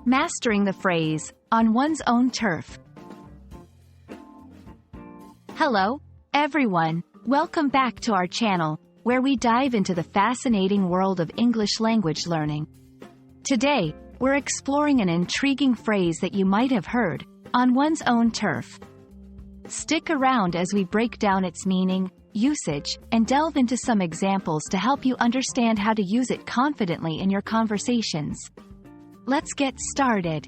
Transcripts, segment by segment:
Mastering the phrase, on one's own turf. Hello, everyone. Welcome back to our channel, where we dive into the fascinating world of English language learning. Today, we're exploring an intriguing phrase that you might have heard, on one's own turf. Stick around as we break down its meaning, usage, and delve into some examples to help you understand how to use it confidently in your conversations. Let's get started.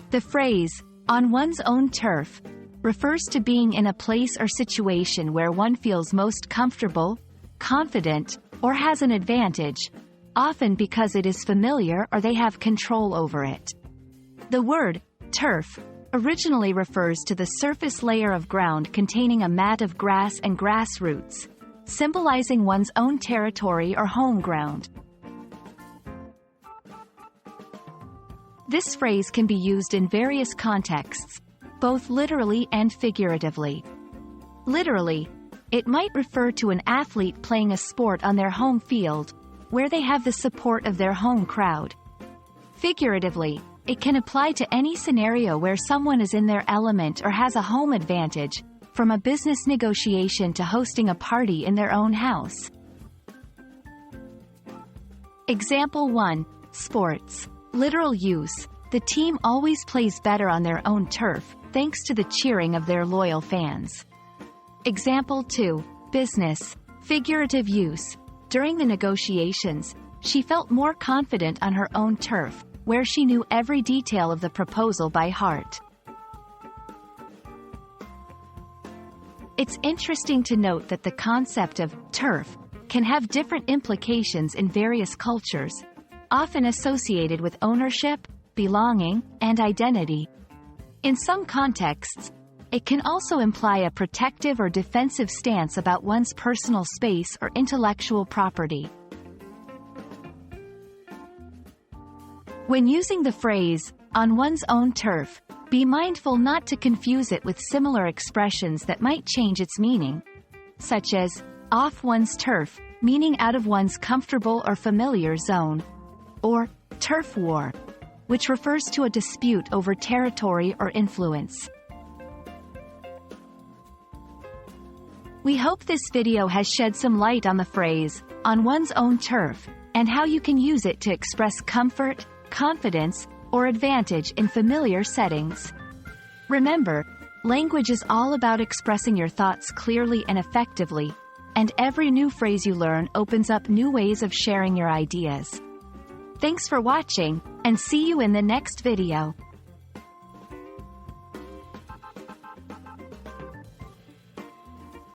The phrase, on one's own turf, refers to being in a place or situation where one feels most comfortable, confident, or has an advantage, often because it is familiar or they have control over it. The word, turf, originally refers to the surface layer of ground containing a mat of grass and grass roots, symbolizing one's own territory or home ground. This phrase can be used in various contexts, both literally and figuratively. Literally, it might refer to an athlete playing a sport on their home field, where they have the support of their home crowd. Figuratively, it can apply to any scenario where someone is in their element or has a home advantage, from a business negotiation to hosting a party in their own house. Example 1. Sports. Literal use. The team always plays better on their own turf, thanks to the cheering of their loyal fans. Example 2. Business. Figurative use. During the negotiations, she felt more confident on her own turf, where she knew every detail of the proposal by heart. It's interesting to note that the concept of turf can have different implications in various cultures, often associated with ownership, belonging, and identity. In some contexts, it can also imply a protective or defensive stance about one's personal space or intellectual property. When using the phrase, on one's own turf, be mindful not to confuse it with similar expressions that might change its meaning, such as, off one's turf, meaning out of one's comfortable or familiar zone, or turf war, which refers to a dispute over territory or influence. We hope this video has shed some light on the phrase, on one's own turf, and how you can use it to express comfort, confidence, or advantage in familiar settings. Remember, language is all about expressing your thoughts clearly and effectively, and every new phrase you learn opens up new ways of sharing your ideas. Thanks for watching, and see you in the next video.